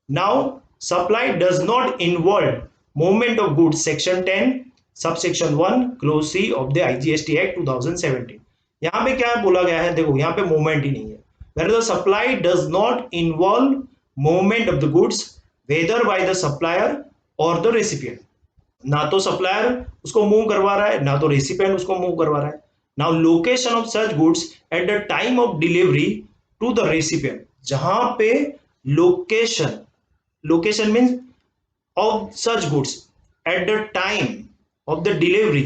Now, supply does not involve movement of goods, section 10 subsection 1 clause C of the IGST Act 2017. यहाँ पे क्या बोला गया है, देखो यहाँ पे मूवमेंट ही नहीं है. Where the supply does not involve movement of the goods whether by the supplier or the recipient. ना तो सप्लायर उसको मूव करवा रहा है, ना तो रेसिपिएंट उसको मूव करवा रहा है. Now location of such goods at the time of delivery to the recipient. जहां पे location, location means of such goods at the time of the delivery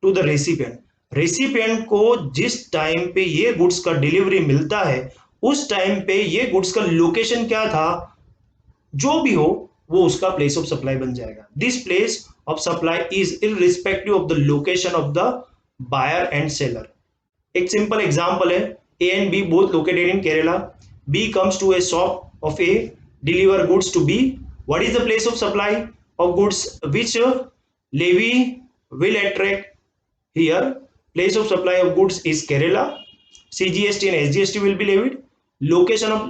to the recipient. Recipient को जिस time पे ये goods का delivery मिलता है उस टाइम पे ये गुड्स का लोकेशन क्या था, जो भी हो वो उसका प्लेस ऑफ सप्लाई बन जाएगा. This place of supply is irrespective of the location of the buyer and seller. एक सिंपल एग्जांपल है, A and B both located in Kerala. B comes to a shop of A, deliver goods to B. What is the place of supply of goods which levy will attract? Here, place of supply of goods is Kerala. CGST and SGST will be levied. Location of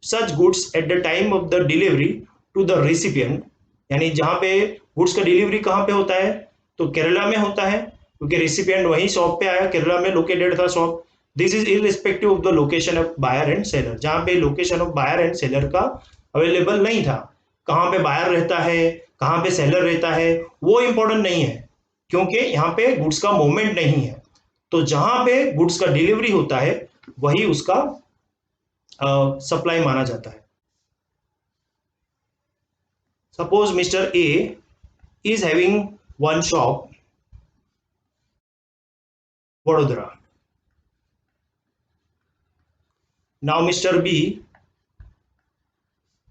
such goods at the time of the delivery to the recipient, यानी जहाँ पे goods का delivery कहाँ पे होता है, तो केरला में होता है क्योंकि रेसिपिएंट वहीं शॉप पे आया, केरला में लोकेटेड था shop. This is irrespective of the location of buyer and seller. जहाँ पे location of buyer and seller का अवेलेबल नहीं था, कहाँ पे बायर रहता है, कहाँ पे सेलर रहता है, वो इंपॉर्टेंट नहीं है क्योंकि यहाँ पे गुड्स का मूवमेंट नहीं है. तो जहां पे गुड्स का डिलीवरी होता है वही उसका सप्लाई माना जाता है. Suppose Mister A is having one shop Vadodara. Now Mister B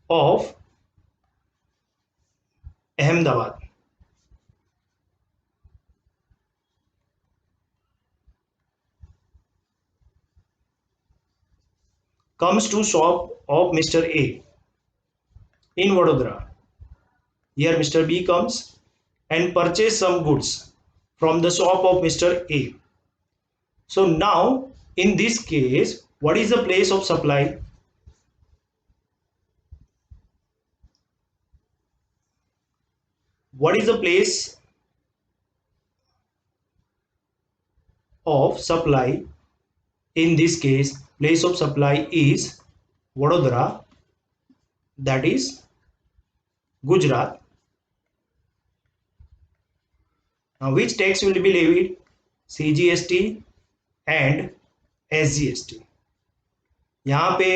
of Ahmedabad. Comes to shop of Mr. A in Vadodara. Here Mr. B comes and purchase some goods from the shop of Mr. A. So now in this case, what is the place of supply? What is the place of supply? In this case, place of supply is Vadodara, that is Gujarat. Now which tax will be levied? CGST and SGST. यहाँ पे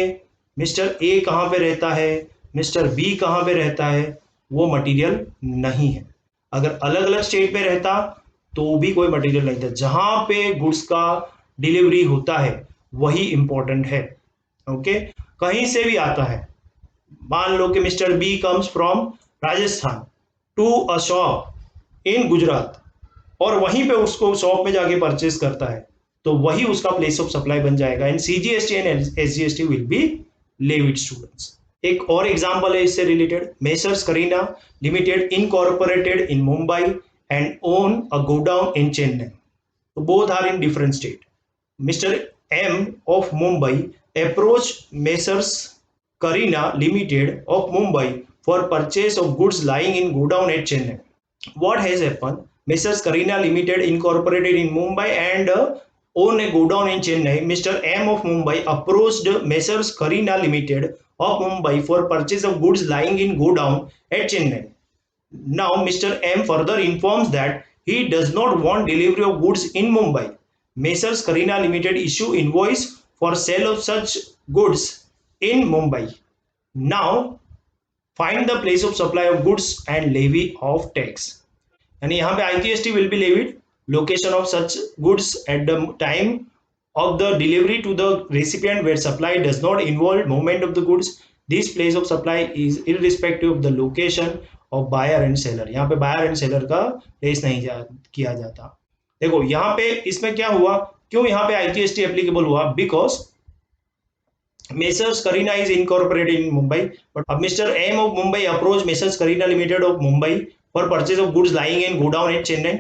mister A कहाँ पे रहता है, mister B कहाँ पे रहता है, वो मटेरियल नहीं है. अगर अलग अलग स्टेट में रहता तो भी कोई मटेरियल नहीं था. जहां पे गुड्स का डिलीवरी होता है वही इंपॉर्टेंट है. ओके, कहीं से भी आता है, मान लो कि Mister B comes from Rajasthan to a shop in Gujarat और वहीं पे उसको शॉप में जाके परचेस करता है तो वही उसका प्लेस ऑफ सप्लाई बन जाएगा. And CGST and SGST will be levied students. एक और एग्जांपल है इससे related. Messrs Kareena limited incorporated in Mumbai and own a godown in Chennai. तो both are in different state. Mr. M of Mumbai approached Messrs. Karina Limited of Mumbai for purchase of goods lying in godown at Chennai. What has happened? Messrs. Karina Limited incorporated in Mumbai and own a godown in Chennai. Mr. M of Mumbai approached Messrs. Karina Limited of Mumbai for purchase of goods lying in godown at Chennai. Now Mr. M further informs that he does not want delivery of goods in Mumbai. Messrs. Karina Limited issue invoice for sale of such goods in Mumbai. Now find the place of supply of goods and levy of tax. यानी यहाँ पे IGST will be levied. Location of such goods at the time of the delivery to the recipient where supply does not involve movement of the goods. This place of supply is irrespective of the location of buyer and seller. यहाँ पे buyer and seller का place नहीं किया जाता. देखो यहाँ पे इसमें क्या हुआ, क्यों यहाँ पे आईजीएसटी एप्लीकेबल हुआ? Because Messrs Kareena is incorporated in Mumbai, but Mister M of Mumbai approach Messrs Kareena limited of Mumbai for purchase of goods lying in godown at Chennai.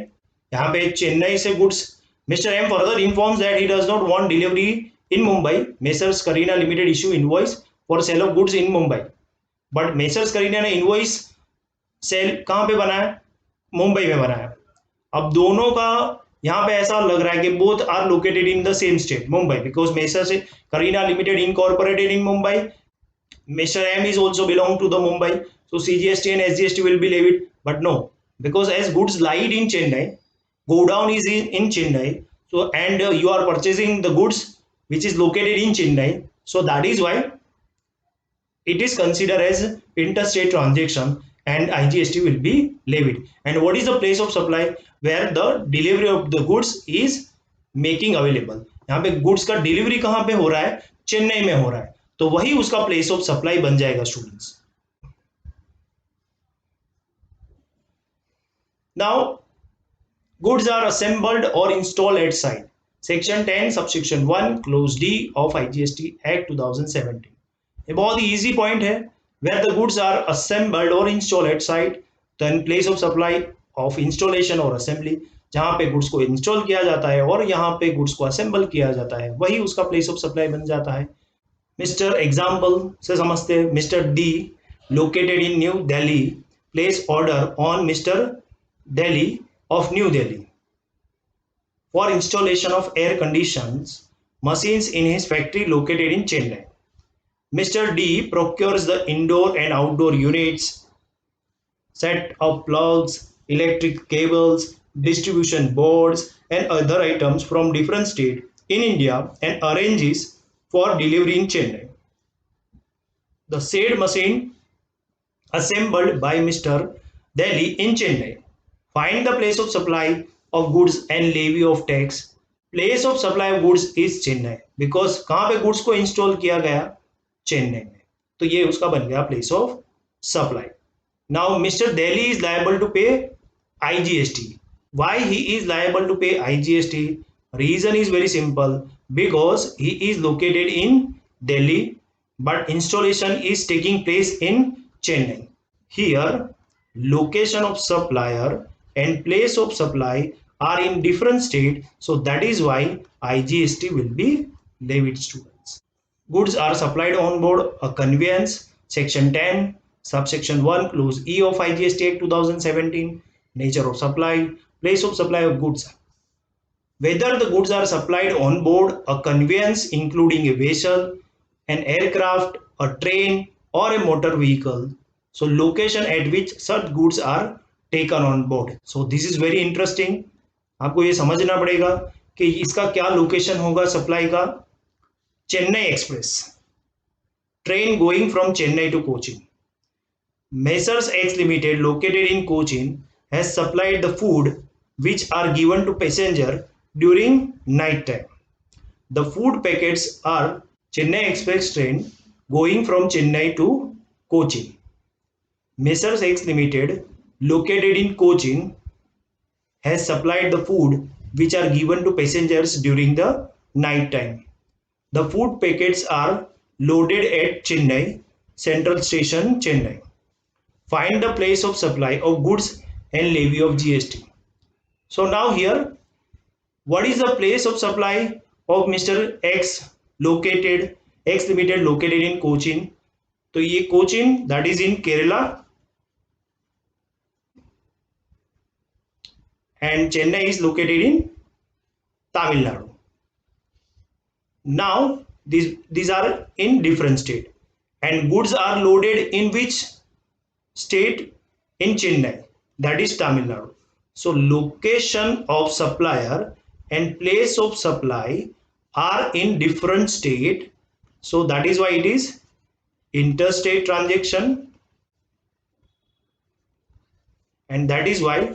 यहाँ पे चेन्नई से goods. Mister M further informs that he does not want delivery in Mumbai. Messrs Kareena limited issue invoice for sale of goods in Mumbai. But Messrs Kareena ने invoice cell कहाँ पे बनाया, मुंबई में बनाया। अब दोनों का यहाँ पे ऐसा लग रहा है कि both are located in the same state Mumbai, because Messrs Kareena limited incorporated in Mumbai, Mr. M is also belong to the Mumbai, so CGST and SGST will be levied. But no, because as goods lied in Chennai, go down is in Chennai. So and you are purchasing the goods which is located in Chennai. So that is why it is considered as interstate transaction and IGST will be levied. And what is the place of supply where the delivery of the goods is making available? यहाँ पे goods का delivery कहाँ पे हो रहा है, चेन्नई में हो रहा है, तो वही उसका प्लेस ऑफ सप्लाई बन जाएगा students. Now goods are assembled or installed at site, section 10 subsection 1 clause D of IGST Act 2017। ये बहुत ही इजी पॉइंट है, where the goods are assembled or installed at site, then place of supply of installation or assembly, जहां पे goods को install किया जाता है और यहाँ पे गुड्स को असेंबल किया जाता है, वही उसका प्लेस ऑफ सप्लाई बन जाता है। मिस्टर एग्जाम्पल से समझते हैं, mister D located in new Delhi place order on mister Delhi of new Delhi for installation of air conditions machines in his factory located in Chennai. Mr. D procures the indoor and outdoor units, set of plugs, electric cables, distribution boards and other items from different states in India and arranges for delivery in Chennai. The said machine assembled by Mr. Delhi in Chennai. Find the place of supply of goods and levy of tax. Place of supply of goods is Chennai because कहाँ पे goods को install किया गया, चेन्नई में, तो ये उसका बन गया place of supply. Now Mr. Delhi is liable to pay IGST. Why he is liable to pay IGST? Reason is very simple, because he is located in Delhi but installation is taking place in Chennai. Here location of supplier and place of supply are in different state, so that is why IGST will be levied, students. Goods are supplied on board a conveyance, section 10 subsection 1 clause E of IGST Act 2017. Nature of supply, place of supply of goods, whether the goods are supplied on board a conveyance including a vessel, an aircraft, a train or a motor vehicle. So location at which such goods are taken on board. So this is very interesting. आपको ये समझना पड़ेगा कि इसका क्या location होगा supply का। Chennai express train going from Chennai to Cochin, Messrs X limited located in Cochin has supplied the food which are given to passenger during night time. The food packets are Chennai Express train going from Chennai to Cochin. Messrs X Limited located in Cochin has supplied the food which are given to passengers during the night time. The food packets are loaded at Chennai Central Station, Chennai. Find the place of supply of goods and levy of GST. So now here, what is the place of supply of Mr. X located, X Limited located in Cochin? तो ये Cochin that is in Kerala and Chennai is located in Tamil Nadu. Now these are in different state and goods are loaded in which state? In Chennai, that is Tamil Nadu. So location of supplier and place of supply are in different state, so that is why it is interstate transaction, and that is why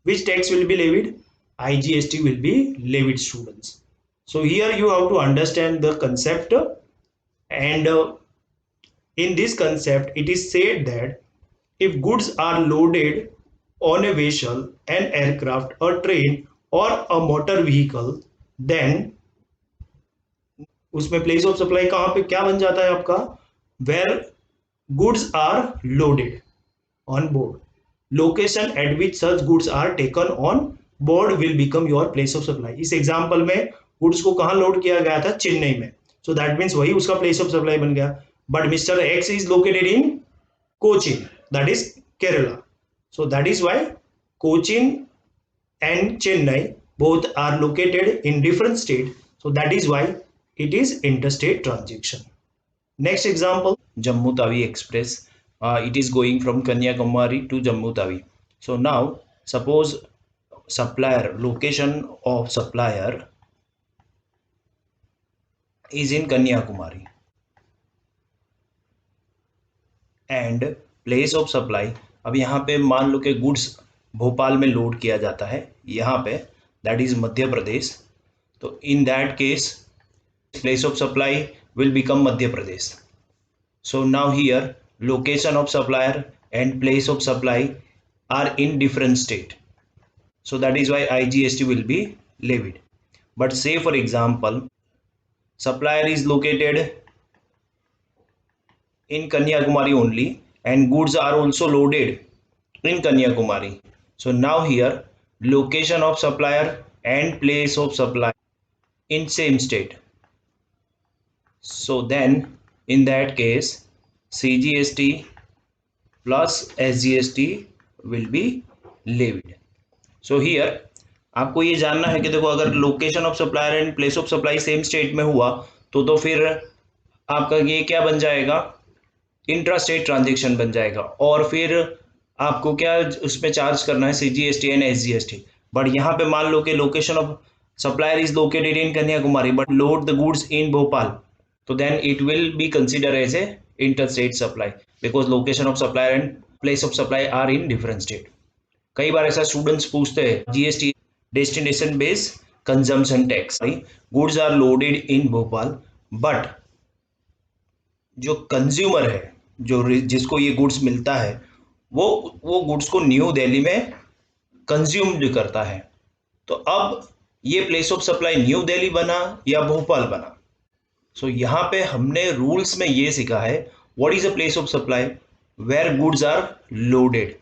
which tax will be levied? IGST will be levied, students. So here you have to understand the concept, and in this concept it is said that if goods are loaded on a vessel, an aircraft, a train or a motor vehicle, then उसमें place of supply कहाँ पे क्या बन जाता है आपका? Where goods are loaded on board. Location at which such goods are taken on board will become your place of supply. इस example में goods को कहाँ लोड किया गया था? चेन्नई में. So that means वही उसका place of supply बन गया. but Mr. X is located in Cochin, that is Kerala. So that is why Cochin and Chennai both are located in different state. So that is why it is interstate transaction. Next example, Jammu Tawi Express. It is going from Kanyakumari to Jammu Tawi. So now suppose location of supplier is in Kanyakumari and place of supply, अब यहाँ पे मान लो कि goods Bhopal में load किया जाता है यहाँ पे, दैट इज मध्य प्रदेश. तो in that case place of supply will become Madhya Pradesh. So now here location of supplier and place of supply are in different state. So that is why IGST will be levied. But say for example, supplier is located in Kanyakumari only and goods are also loaded in Kanyakumari. So now here location of supplier and place of supply in same state. So then in that case CGST plus SGST will be levied. So here आपको ये जानना है कि देखो अगर location of supplier and place of supply same state में हुआ तो फिर आपका ये क्या बन जाएगा, इंट्रा स्टेट ट्रांजेक्शन बन जाएगा, और फिर आपको क्या उसमें चार्ज करना है CGST एंड SGST. बट यहाँ पे मान लो कि location of supplier is located in Kanyakumari but load the goods in Bhopal, तो then it will be consider as a inter state supply because location of supplier and place of supply are in different state. कई बार ऐसा students पूछते हैं, GST destination base consumption tax, goods are loaded in Bhopal but जो consumer है, जो जिसको ये गुड्स मिलता है वो गुड्स को न्यू दिल्ली में कंज्यूम करता है. तो अब ये place of supply new Delhi बना या भोपाल बना. सो यहाँ पे हमने रूल्स में ये सीखा है what is a place of supply where goods are loaded.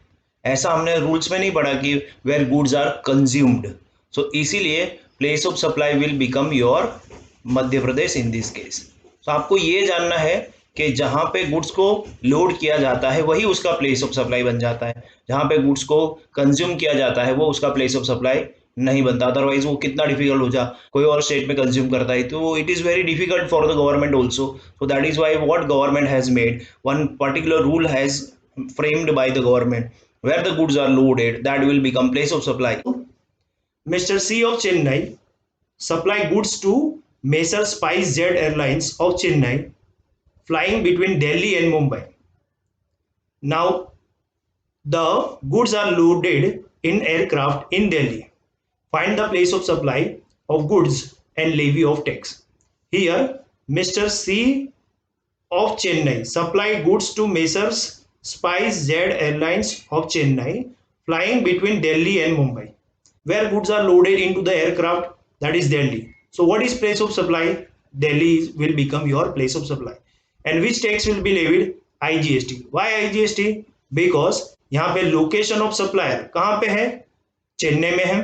ऐसा हमने रूल्स में नहीं पढ़ा कि where goods are consumed. So इसीलिए place of supply will become your Madhya Pradesh in this case. तो आपको ये जानना है कि जहाँ पे गुड्स को लोड किया जाता है वही उसका प्लेस ऑफ सप्लाई बन जाता है, जहाँ पे गुड्स को कंज्यूम किया जाता है वो उसका प्लेस ऑफ सप्लाई नहीं बनता. अदरवाइज वो कितना डिफिकल्ट हो जा, कोई और स्टेट में कंज्यूम करता है तो it is very difficult for the government also. So that is why what government has made one particular rule has framed by the government where the goods are loaded, that will become place of supply. Mr. C of Chennai supply goods to Messrs. SpiceJet Airlines of Chennai flying between Delhi and Mumbai. Now the goods are loaded in aircraft in Delhi. Find the place of supply of goods and levy of tax. Here Mr. C of Chennai supply goods to Messrs. SpiceJet Airlines of Chennai flying between Delhi and Mumbai, where goods are loaded into the aircraft, that is Delhi. So what is place of supply? Delhi will become your place of supply. And which tax will be levied? IGST. Why IGST? Because यहाँ पे location of supplier कहाँ पे है? चेन्नई में है,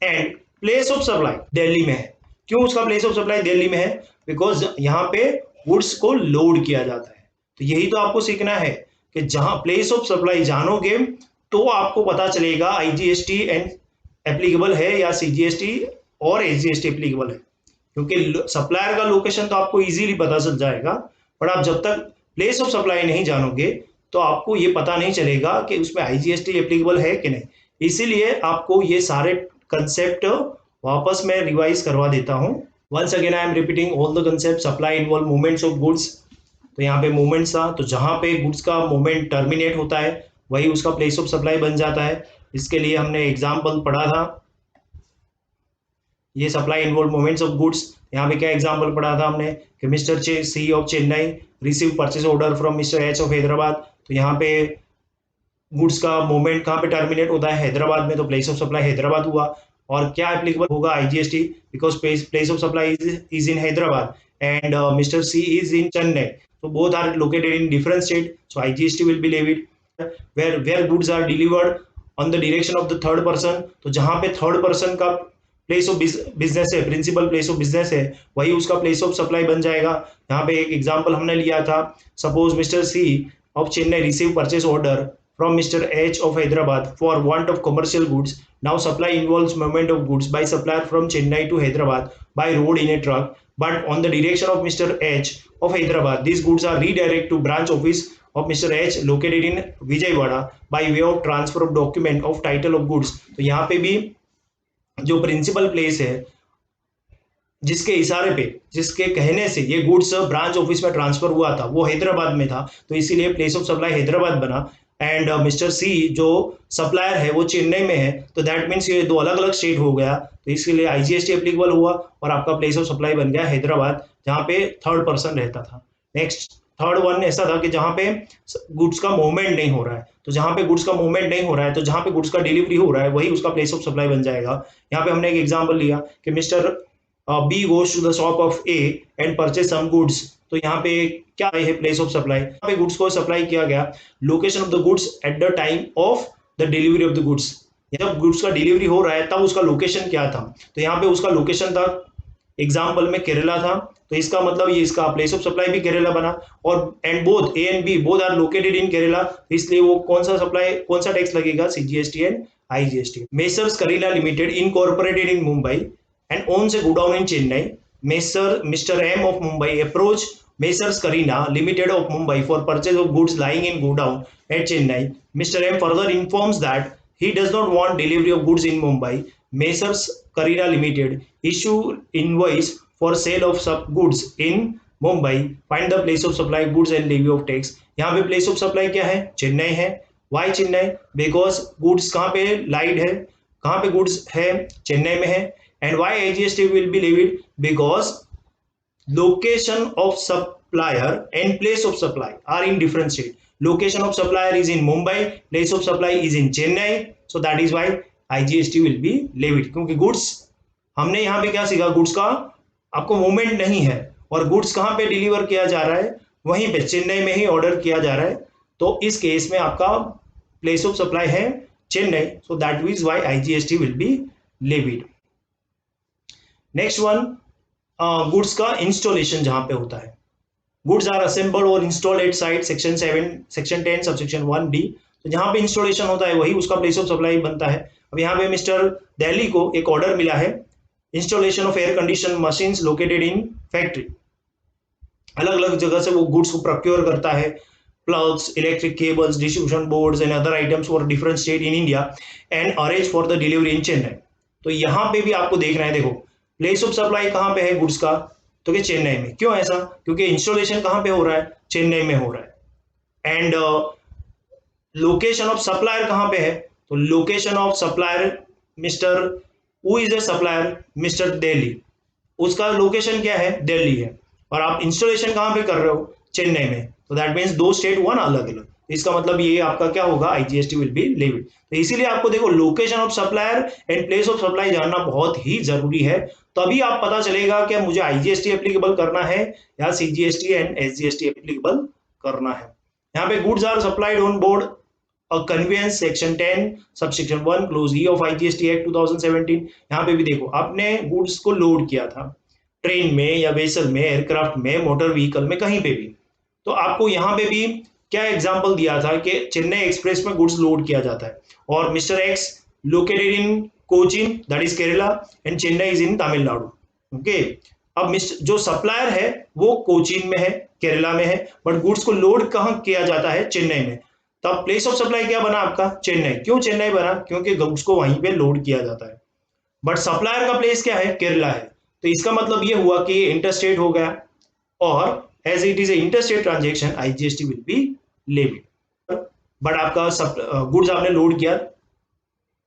and place of supply Delhi में है. क्यों उसका प्लेस ऑफ सप्लाई दिल्ली में है? बिकॉज यहाँ पे गुड्स को लोड किया जाता है. तो यही तो आपको सीखना है कि जहां प्लेस ऑफ सप्लाई जानोगे तो आपको पता चलेगा IGST एंड एप्लीकेबल है या CGST और SGST एप्लीकेबल है. क्योंकि सप्लायर का लोकेशन तो आपको इजीली पता चल जाएगा, पर आप जब तक प्लेस ऑफ सप्लाई नहीं जानोगे तो आपको ये पता नहीं चलेगा कि उसमें IGST एप्लीकेबल है कि नहीं. इसीलिए आपको ये सारे कंसेप्ट वापस मैं रिवाइज करवा देता हूँ. Once again I am repeating all the concept. Supply involve movements of goods. तो यहाँ पे मूवमेंट्स था, तो जहाँ पे गुड्स का मूवमेंट टर्मिनेट होता है वही उसका प्लेस ऑफ सप्लाई बन जाता है. इसके लिए हमने एग्जाम्पल पढ़ा था, ये supply involve movements of goods. यहाँ पे क्या एग्जाम्पल पढ़ा था हमने कि mister C of Chennai receive purchase order from mister H of Hyderabad. तो यहाँ पे गुड्स का मूवमेंट कहाँ पे टर्मिनेट होता है? हैदराबाद में. तो प्लेस ऑफ सप्लाई हैदराबाद हुआ. और क्या एप्लीकेबल होगा? IGST, because place of supply is in Hyderabad and mister C is in Chennai. So both are located in different state. So IGST will be levied. Where goods are delivered on the direction of the third person. तो जहाँ पे third person का place of business है, principal place of business है, वही उसका place of supply बन जाएगा। यहाँ पे एक एग्जांपल हमने लिया था, suppose mister C of Chennai receive purchase order from Mr. H of Hyderabad for want of commercial goods. Now supply involves movement of goods by supplier from Chennai to Hyderabad by road in a truck, but on the direction of Mr. H of Hyderabad, these goods are redirected to branch office of Mr. H located in Vijayawada by way of transfer of document of title of goods. तो यहाँ पे भी जो principal place है, जिसके इशारे पे, जिसके कहने से ये गुड्स ब्रांच ऑफिस में ट्रांसफर हुआ था, वो हैदराबाद में था, तो इसीलिए प्लेस ऑफ सप्लाई हैदराबाद बना। एंड मिस्टर सी जो सप्लायर है वो चेन्नई में है, तो दैट मीन्स ये दो अलग अलग स्टेट हो गया, तो इसके लिए आईजीएसटी एप्लीकेबल हुआ और आपका प्लेस ऑफ सप्लाई बन गया हैदराबाद, जहाँ पे थर्ड पर्सन रहता था। नेक्स्ट थर्ड वन ऐसा था कि जहाँ पे गुड्स का मूवमेंट नहीं हो रहा है, तो जहाँ पे गुड्स का मूवमेंट नहीं हो रहा है, तो जहाँ पे गुड्स का डिलीवरी हो रहा है वही उसका प्लेस ऑफ सप्लाई बन जाएगा। यहाँ पे हमने एक एग्जाम्पल लिया कि mister B goes to the shop of A and purchase some goods, तो यहाँ पे क्या है प्लेस ऑफ सप्लाई, यहाँ पे गुड्स को सप्लाई किया गया, location of the goods at the time of the delivery of the goods, जब गुड्स का डिलीवरी हो रहा है तब उसका लोकेशन क्या था, तो यहाँ पे उसका लोकेशन था एग्जाम्पल में केरला था, तो इसका मतलब ये इसका प्लेस ऑफ सप्लाई भी केरला बना। और and both A and B both are located in Kerala, इसलिए वो कौन सा सप्लाई, कौन सा टैक्स लगेगा, CGST and IGST. Messrs Karila limited incorporated in Mumbai and owns a godown in Chennai. Mr. M of Mumbai approached Messrs. Karina Limited of Mumbai for purchase of goods lying in godown at Chennai. Mr. M further informs that he does not want delivery of goods in Mumbai. Messrs. Karina Limited issue invoice for sale of sub goods in Mumbai. Find the place of supply goods and levy of tax. यहाँ पे place of supply क्या है, चेन्नई है। Why Chennai? Because goods कहाँ पे लाइड है, कहाँ पे goods है, चेन्नई में है। And why IGST will be levied? Because location of supplier and place of supply are in different state. Location of supplier is in Mumbai, place of supply is in Chennai, so that is why IGST will be levied. क्योंकि goods हमने यहाँ पे क्या सीखा, goods का आपको movement नहीं है और गुड्स कहाँ पे डिलीवर किया जा रहा है, वहीं पे चेन्नई में ही ऑर्डर किया जा रहा है, तो इस केस में आपका प्लेस ऑफ सप्लाई है Chennai, so that is why IGST will be levied. Next one, goods का इंस्टॉलेशन जहां पे होता है, गुड्स आर असेंबल्ड और installed at site, section 7 section 10 subsection 1D, तो जहां पे इंस्टॉलेशन होता है वही उसका प्लेस ऑफ सप्लाई बनता है। अब यहाँ पे मिस्टर दिल्ली को एक ऑर्डर मिला है, installation of air condition machines located in factory, अलग अलग जगह से वो गुड्स को प्रोक्योर करता है, plugs, electric cables, distribution boards and other items for different state in India and arrange for the delivery in Chennai. तो यहाँ पे भी आपको देखना है, देखो प्लेस ऑफ सप्लाई कहाँ पे है गुड्स का, तो कि चेन्नई में। क्यों ऐसा? क्योंकि इंस्टॉलेशन कहाँ पे हो रहा है, चेन्नई में हो रहा है। एंड लोकेशन ऑफ सप्लायर कहाँ पे है, तो location of supplier mister who is the supplier, mister Delhi, उसका लोकेशन क्या है, दिल्ली है, और आप इंस्टॉलेशन कहाँ पे कर रहे हो, चेन्नई में, तो दैट मीन्स दो स्टेट वन अलग अलग, इसका मतलब ये आपका क्या होगा, IGST विल बी लेविड। तो इसीलिए आपको देखो location of supplier and place of supply जानना बहुत ही जरूरी है, तभी आप पता चलेगा कि मुझे IGST एप्लीकेबल करना है या CGST एंड SGST एप्लीकेबल करना है। यहाँ पे goods are supplied on board a conveyance, section 10 subsection 1 clause E of IGST act 2017। यहाँ पे भी देखो आपने गुड्स को लोड किया था ट्रेन में या वेसल में, एयरक्राफ्ट में, मोटर व्हीकल में, कहीं पे भी, तो आपको यहाँ पे भी क्या एग्जांपल दिया था कि चेन्नई एक्सप्रेस में गुड्स लोड किया जाता है और mister x located in Cochin that is Kerala and Chennai is in Tamil Nadu. Okay, अब जो सप्लायर है वो कोचीन में है, केरला में है, बट गुड्स को लोड कहाँ किया जाता है, चेन्नई में। तब प्लेस ऑफ सप्लाई क्या बना आपका, चेन्नई। क्यों चेन्नई बना? क्योंकि गुड्स को वहीं पे लोड किया जाता है, बट सप्लायर का प्लेस क्या है, केरला है। तो इसका मतलब ये हुआ कि इंटरस्टेट हो गया और as it is a interstate transaction IGST will be levied। But आपका गुड्स आपने लोड किया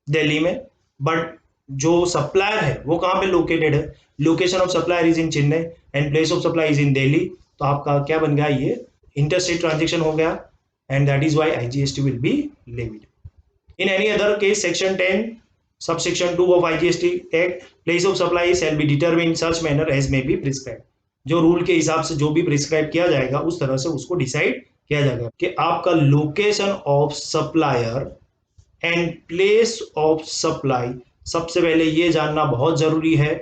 दिल्ली में, बट जो सप्लायर है वो कहाँ पे लोकेटेड है, location of supplier is in Chennai and place of supply is in Delhi, तो आपका क्या बन गया, ये इंटरस्टेट ट्रांजेक्शन हो गया and that is why IGST will be levied. In any other case section 10 subsection 2 of IGST act, place of supply shall be determined in such manner as may be prescribed, जो rule के हिसाब से जो भी prescribe किया जाएगा उस तरह से उसको डिसाइड किया जाएगा कि आपका location of supplier and place of supply सबसे पहले ये जानना बहुत ज़रूरी है,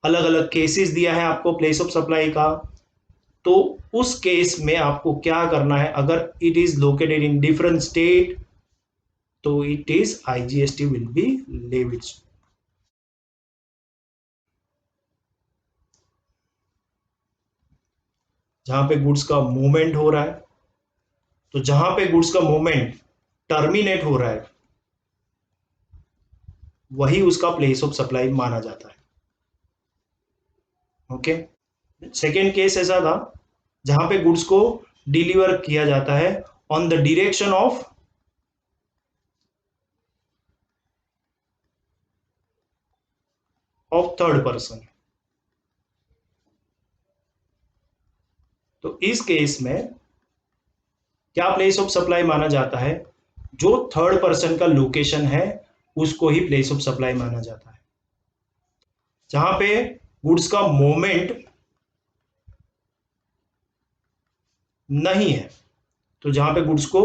अलग अलग केसेस दिया है आपको प्लेस ऑफ सप्लाई का, तो उस केस में आपको क्या करना है, अगर it is located in different state तो it is IGST will be levied. जहां पे गुड्स का मूवमेंट हो रहा है, तो जहां पे गुड्स का मूवमेंट टर्मिनेट हो रहा है वही उसका प्लेस ऑफ सप्लाई माना जाता है। ओके, सेकेंड केस ऐसा था जहां पे गुड्स को डिलीवर किया जाता है on the direction of third person. तो इस केस में क्या प्लेस ऑफ सप्लाई माना जाता है, जो थर्ड पर्सन का लोकेशन है उसको ही प्लेस ऑफ सप्लाई माना जाता है। जहां पे गुड्स का मूवमेंट नहीं है, तो जहां पे गुड्स को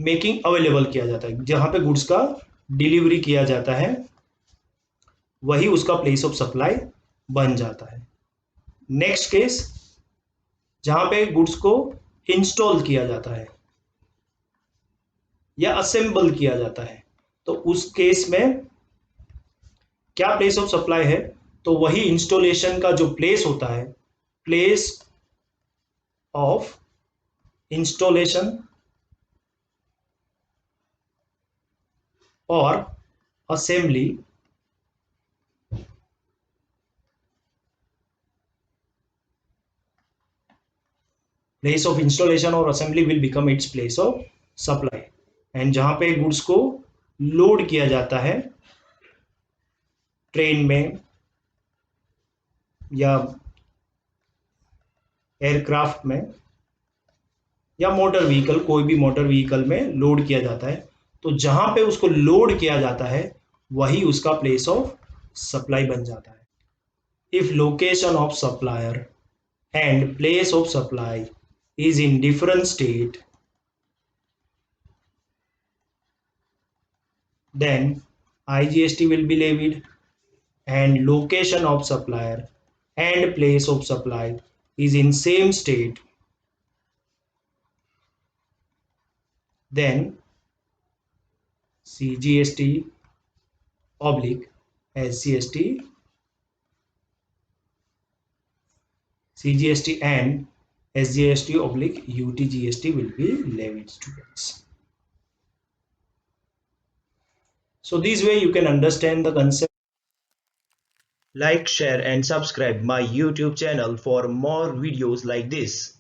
मेकिंग अवेलेबल किया जाता है, जहां पे गुड्स का डिलीवरी किया जाता है वही उसका प्लेस ऑफ सप्लाई बन जाता है। नेक्स्ट केस, जहां पे गुड्स को इंस्टॉल किया जाता है या असेंबल किया जाता है, तो उस केस में क्या प्लेस ऑफ सप्लाई है, तो वही इंस्टॉलेशन का जो प्लेस होता है, प्लेस ऑफ इंस्टॉलेशन और असेंबली प्लेस ऑफ इंस्टॉलेशन और assembly will become its place of supply. And जहां पे गुड्स को लोड किया जाता है ट्रेन में या एयरक्राफ्ट में या मोटर व्हीकल, कोई भी मोटर व्हीकल में लोड किया जाता है, तो जहां पे उसको लोड किया जाता है वही उसका प्लेस ऑफ सप्लाई बन जाता है। If location of supplier and place of supply is in different state, then IGST will be levied, and location of supplier and place of supply is in same state, then CGST oblique SGST, CGST and SGST oblique UTGST will be levied, students. So this way you can understand the concept. Like, share and subscribe my YouTube channel for more videos like this.